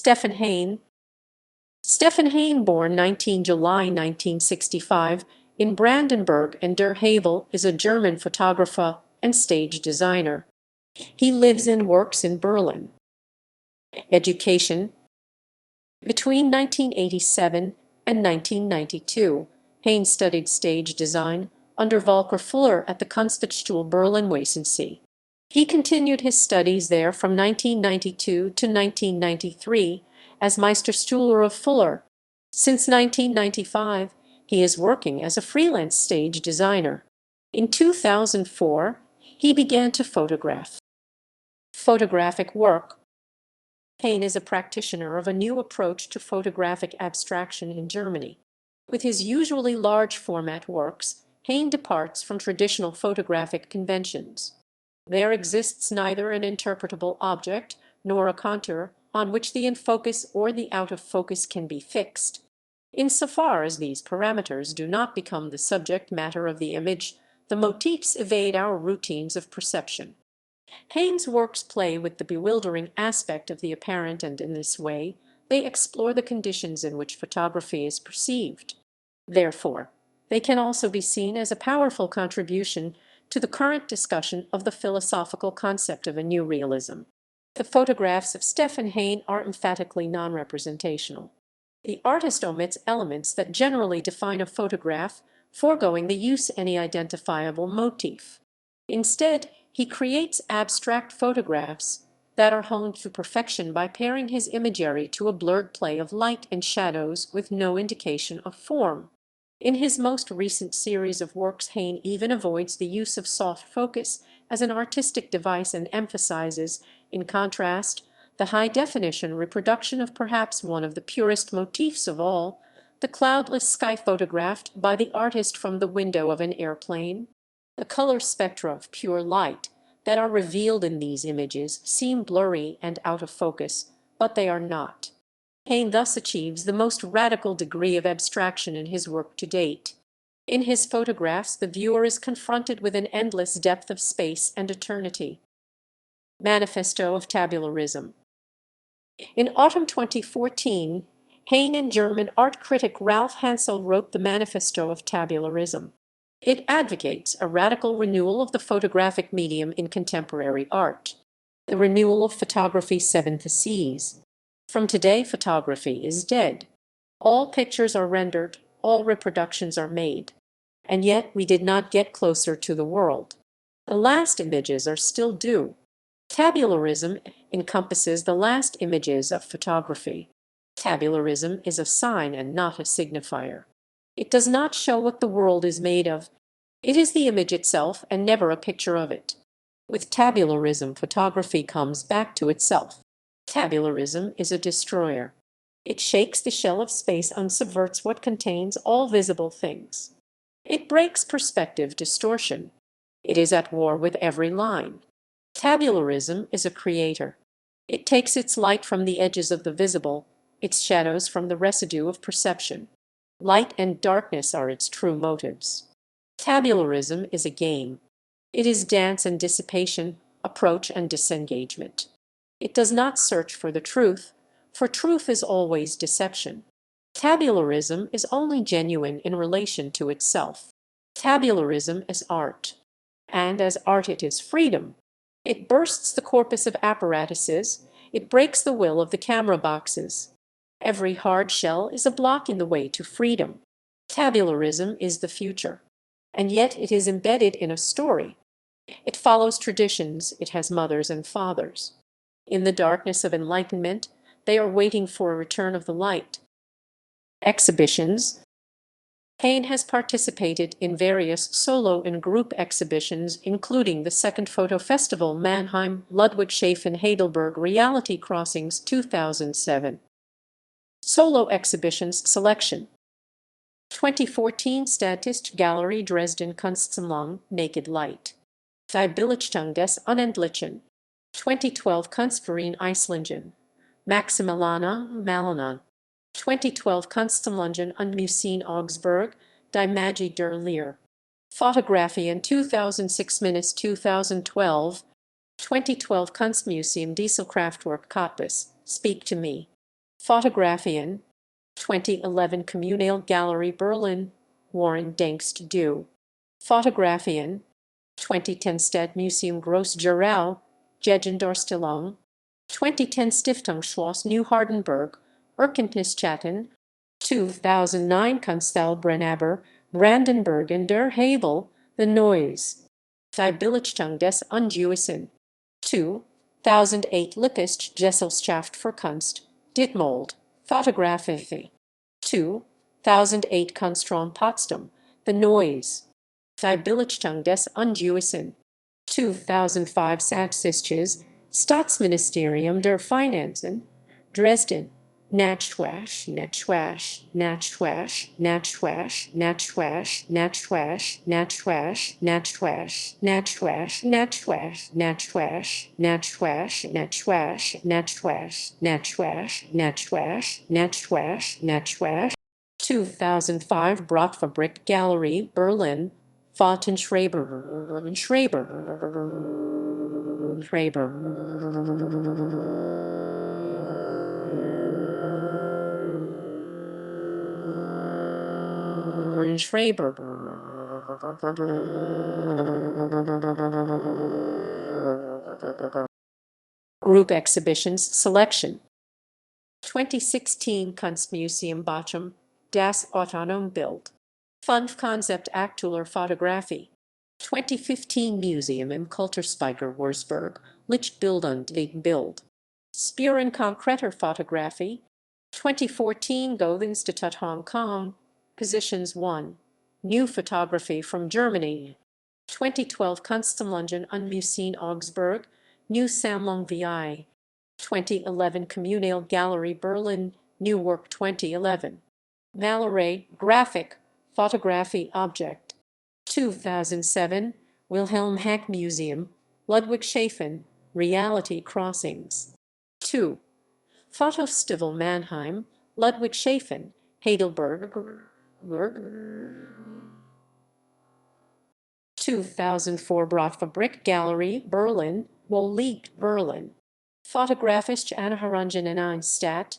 Stefan Heyne. Stefan Heyne, born 19 July 1965 in Brandenburg and der Havel, is a German photographer and stage designer. He lives and works in Berlin. Education. Between 1987 and 1992, Heyne studied stage design under Volker Fuller at the Kunsthochschule Berlin-Weissensee. He continued his studies there from 1992 to 1993 as Meisterstuhler of Fuller. Since 1995, he is working as a freelance stage designer. In 2004, he began to photograph. Photographic work. Heyne is a practitioner of a new approach to photographic abstraction in Germany. With his usually large format works, Heyne departs from traditional photographic conventions. There exists neither an interpretable object nor a contour on which the in-focus or the out-of-focus can be fixed. Insofar as these parameters do not become the subject matter of the image, the motifs evade our routines of perception. Heyne's works play with the bewildering aspect of the apparent, and in this way they explore the conditions in which photography is perceived. Therefore, they can also be seen as a powerful contribution to the current discussion of the philosophical concept of a new realism. The photographs of Stefan Heyne are emphatically non-representational. The artist omits elements that generally define a photograph, foregoing the use of any identifiable motif. Instead, he creates abstract photographs that are honed to perfection by pairing his imagery to a blurred play of light and shadows with no indication of form. In his most recent series of works, Heyne even avoids the use of soft focus as an artistic device and emphasizes, in contrast, the high-definition reproduction of perhaps one of the purest motifs of all, the cloudless sky photographed by the artist from the window of an airplane. The color spectra of pure light that are revealed in these images seem blurry and out of focus, but they are not. Heyne thus achieves the most radical degree of abstraction in his work to date. In his photographs, the viewer is confronted with an endless depth of space and eternity. Manifesto of Tabularism. In autumn 2014, Heyne and German art critic Ralph Hansel wrote the Manifesto of Tabularism. It advocates a radical renewal of the photographic medium in contemporary art. The renewal of photography's seventh theses. From today, photography is dead. All pictures are rendered, all reproductions are made. And yet we did not get closer to the world. The last images are still due. Tabularism encompasses the last images of photography. Tabularism is a sign and not a signifier. It does not show what the world is made of. It is the image itself and never a picture of it. With tabularism, photography comes back to itself. Tabularism is a destroyer. It shakes the shell of space and subverts what contains all visible things. It breaks perspective distortion. It is at war with every line. Tabularism is a creator. It takes its light from the edges of the visible, its shadows from the residue of perception. Light and darkness are its true motives. Tabularism is a game. It is dance and dissipation, approach and disengagement. It does not search for the truth, for truth is always deception. Tabularism is only genuine in relation to itself. Tabularism is art. And as art it is freedom. It bursts the corpus of apparatuses, it breaks the will of the camera boxes. Every hard shell is a block in the way to freedom. Tabularism is the future. And yet it is embedded in a story. It follows traditions, it has mothers and fathers. In the darkness of enlightenment, they are waiting for a return of the light. Exhibitions. Heyne has participated in various solo and group exhibitions, including the Second Photo Festival Mannheim, Ludwigshafen, Heidelberg, Reality Crossings 2007. Solo exhibitions selection. 2014 Statist Gallery Dresden Kunstsammlung, Naked Light. Verbilichtung des Unendlichen. 2012 Kunstverein Eislingen. Maximiliana Malonon. 2012 Kunstsammlungen und Museen Augsburg, Die Magie der Lehre. Photography in 2006–2012. 2012 Kunstmuseum Dieselkraftwerk Cottbus, Speak to Me. Fotographien, 2011 Communal Gallery Berlin, Warren Denkst du. Fotographien, 2010 Stadtmuseum Groß-Gerau, Gegendorstellung, 2010 Stiftung Schloss New-Hardenberg, Erkenntnischatten, 2009 Kunstalbrennaber, Brandenburg and der Havel, The Noise. Die Belichtung des Ungewissen. 2008 Lippisch Gesellschaft für Kunst, Dittmold, Fotografie. 2008 Kunstraum Potsdam, The Noise. Die Belichtung des Ungewissen. 2005 Staatsisches Staatsministerium der Finanzen, Dresden. Natchwash, Natchwash, Natchwash, Natchwash, Natchwash, Natchwash, Natchwash, Natchwash, Natchwash, Natchwash, Natchwash, Natchwash, Natchwash, Natchwash, Natchwash, Natchwash, Natchwash, Natchwash. 2005 Brockfabrik Gallery, Berlin, Schraber, Group Exhibitions Selection. 2016 Kunstmuseum Bochum, Das Autonom Bild. Fund Concept Aktueller Fotografie. 2015 Museum im Kulturspeicher Wurzburg, Lichtbild und Bild. Spuren konkreter Fotografie. 2014 Goethe-Institut Hong Kong, Positions 1. New Photography from Germany. 2012 Kunstsammlungen und Museen Augsburg, New Sammlung VI. 2011 Communal Gallery Berlin, New Work 2011. Mallory, Graphic, Photography Object. 2007 Wilhelm Hack Museum, Ludwigshafen, Reality Crossings. 2. Fotostival Mannheim, Ludwigshafen, Heidelberg. 2004 Brockfabrik Gallery, Berlin, Wohliegt, Berlin. Fotografische Anhörungen in Stadt,